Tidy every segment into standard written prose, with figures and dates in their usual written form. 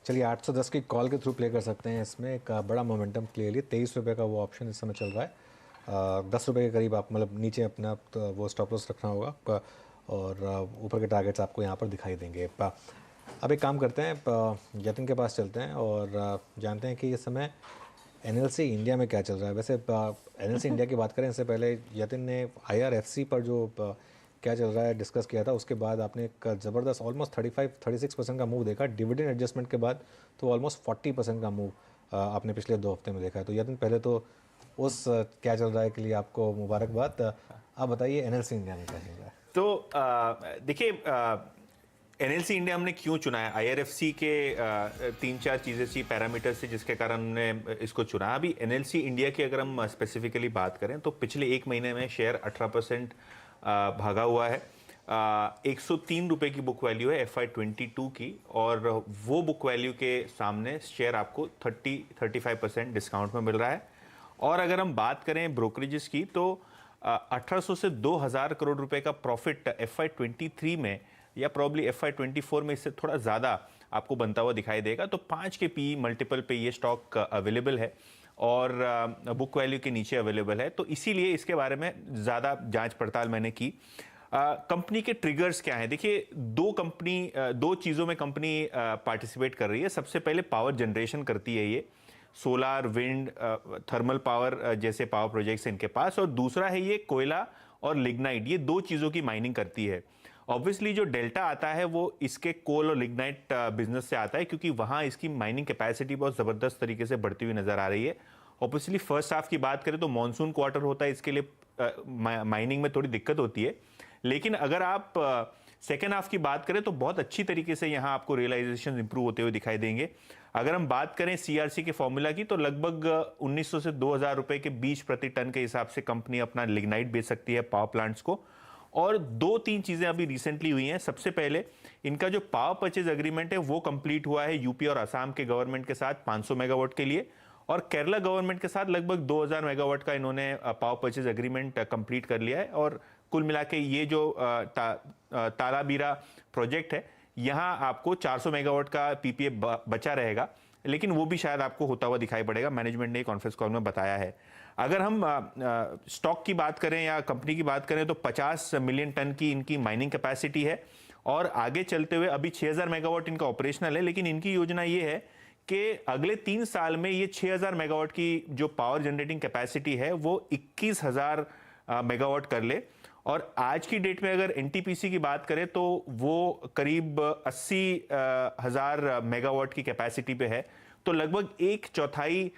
चलिए 810 की कॉल के थ्रू प्ले कर सकते हैं। इसमें एक बड़ा मोमेंटम प्ले लिए 23 रुपये का वो ऑप्शन इस समय चल रहा है। 10 रुपये के करीब आप मतलब नीचे अपना तो वो स्टॉप लॉस रखना होगा और ऊपर के टारगेट्स आपको यहाँ पर दिखाई देंगे। अब एक काम करते हैं, यतिन के पास चलते हैं और जानते हैं कि इस समय एनएलसी इंडिया में क्या चल रहा है। वैसे एनएलसी इंडिया की बात करें इससे पहले यतिन ने आईआरएफसी पर जो क्या चल रहा है डिस्कस किया था। उसके बाद आपने एक ज़बरदस्त ऑलमोस्ट 35-36% का मूव देखा। डिविडेंड एडजस्टमेंट के बाद तो ऑलमोस्ट 40% का मूव आपने पिछले 2 हफ्ते में देखा है। तो यतिन पहले तो उस क्या चल रहा है के लिए आपको मुबारकबाद। आप बताइए एनएलसी इंडिया में क्या चल रहा है। तो देखिए, एनएलसी इंडिया हमने क्यों चुना है? आईआरएफसी के 3-4 चीज़ें सी पैरामीटर्स से जिसके कारण हमने इसको चुना। अभी एनएलसी इंडिया की अगर हम स्पेसिफिकली बात करें तो पिछले 1 महीने में शेयर 18% भागा हुआ है। 103 रुपये की बुक वैल्यू है FY22 की, और वो बुक वैल्यू के सामने शेयर आपको 30-35% डिस्काउंट में मिल रहा है। और अगर हम बात करें ब्रोकरेजेस की तो 1800 से 2000 करोड़ रुपए का प्रॉफिट FY23 में या प्रॉब्ली FY24 में इससे थोड़ा ज़्यादा आपको बनता हुआ दिखाई देगा। तो 5 के पी मल्टीपल पे ये स्टॉक अवेलेबल है और बुक वैल्यू के नीचे अवेलेबल है। तो इसीलिए इसके बारे में ज़्यादा जांच पड़ताल मैंने की। कंपनी के ट्रिगर्स क्या हैं? देखिए, दो चीज़ों में कंपनी पार्टिसिपेट कर रही है। सबसे पहले पावर जनरेशन करती है ये, सोलार, विंड, थर्मल पावर जैसे पावर प्रोजेक्ट्स इनके पास, और दूसरा है ये कोयला और लिग्नाइट, ये 2 चीज़ों की माइनिंग करती है। ऑब्वियसली जो डेल्टा आता है वो इसके कोल और लिग्नाइट बिजनेस से आता है, क्योंकि वहाँ इसकी माइनिंग कैपेसिटी बहुत ज़बरदस्त तरीके से बढ़ती हुई नज़र आ रही है। ऑब्वियसली फर्स्ट हाफ की बात करें तो मॉनसून क्वार्टर होता है, इसके लिए माइनिंग में थोड़ी दिक्कत होती है। लेकिन अगर आप सेकेंड हाफ की बात करें तो बहुत अच्छी तरीके से यहाँ आपको रियलाइजेशन इंप्रूव होते हुए दिखाई देंगे। अगर हम बात करें सीआरसी के फॉर्मूला की तो लगभग 1900 से 2000 रुपए के बीच प्रति टन के हिसाब से कंपनी अपना लिग्नाइट बेच सकती है पावर प्लांट्स को। और 2-3 चीज़ें अभी रिसेंटली हुई हैं। सबसे पहले इनका जो पावर परचेज एग्रीमेंट है वो कंप्लीट हुआ है यूपी और असम के गवर्नमेंट के साथ 500 मेगावाट के लिए, और केरला गवर्नमेंट के साथ लगभग 2000 मेगावाट का इन्होंने पावर परचेज एग्रीमेंट कंप्लीट कर लिया है। और कुल मिला के ये जो तालाबीरा प्रोजेक्ट है यहाँ आपको 400 मेगावाट का पीपीए बचा रहेगा, लेकिन वो भी शायद आपको होता हुआ दिखाई पड़ेगा, मैनेजमेंट ने कॉन्फ्रेंस कॉल में बताया है। अगर हम स्टॉक की बात करें या कंपनी की बात करें तो 50 मिलियन टन की इनकी माइनिंग कैपेसिटी है, और आगे चलते हुए अभी 6000 मेगावाट इनका ऑपरेशनल है। लेकिन इनकी योजना ये है कि अगले 3 साल में ये 6000 मेगावाट की जो पावर जनरेटिंग कैपेसिटी है वो 21000 मेगावाट कर ले। और आज की डेट में अगर एनटीपीसी की बात करें तो वो करीब 80,000 मेगावाट की कैपेसिटी पे है। तो लगभग 1/4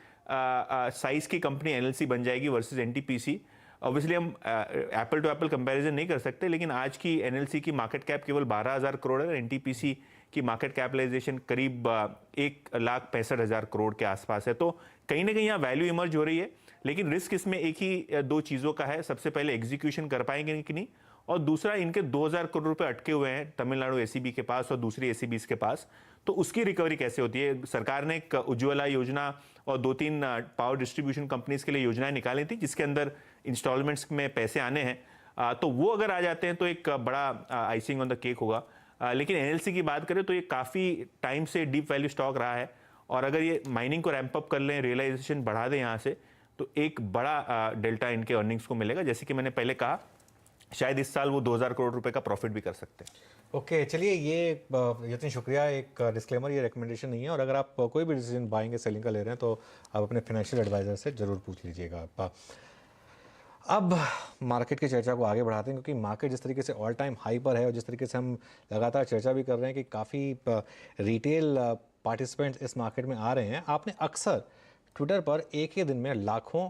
साइज की कंपनी एनएलसी बन जाएगी वर्सेस एनटीपीसी। ऑब्वियसली हम एप्पल टू एप्पल कंपैरिजन नहीं कर सकते, लेकिन आज की एनएलसी की मार्केट कैप केवल 12,000 करोड़ है, एनटीपीसी की मार्केट कैपिटलाइजेशन करीब 1,65,000 करोड़ के आसपास है। तो कहीं ना कहीं यहाँ वैल्यू इमर्ज हो रही है, लेकिन रिस्क इसमें एक ही 2 चीज़ों का है। सबसे पहले एग्जीक्यूशन कर पाएंगे कि नहीं, और दूसरा इनके 2000 करोड़ रुपए अटके हुए हैं तमिलनाडु एसीबी के पास और दूसरी एसीबीज के पास, तो उसकी रिकवरी कैसे होती है। सरकार ने एक उज्ज्वला योजना और 2-3 पावर डिस्ट्रीब्यूशन कंपनीज के लिए योजनाएं निकाली थी जिसके अंदर इंस्टॉलमेंट्स में पैसे आने हैं, तो वो अगर आ जाते हैं तो एक बड़ा आइसिंग ऑन द केक होगा। लेकिन एनएलसी की बात करें तो ये काफ़ी टाइम से डीप वैल्यू स्टॉक रहा है, और अगर ये माइनिंग को रैंप अप कर लें, रियलाइजेशन बढ़ा दें यहाँ से, तो एक बड़ा डेल्टा इनके अर्निंग्स को मिलेगा। जैसे कि मैंने पहले कहा, शायद इस साल वो 2000 करोड़ रुपए का प्रॉफिट भी कर सकते हैं। ओके चलिए, ये यतिन शुक्रिया। एक डिस्क्लेमर, ये रिकमेंडेशन नहीं है, और अगर आप कोई भी डिसीजन बाइंग या सेलिंग का ले रहे हैं तो आप अपने फाइनेंशियल एडवाइजर से ज़रूर पूछ लीजिएगा। अब मार्केट की चर्चा को आगे बढ़ाते हैं, क्योंकि मार्केट जिस तरीके से ऑल टाइम हाई पर है और जिस तरीके से हम लगातार चर्चा भी कर रहे हैं कि काफ़ी रिटेल पार्टिसिपेंट्स इस मार्केट में आ रहे हैं। आपने अक्सर ट्विटर पर एक ही दिन में लाखों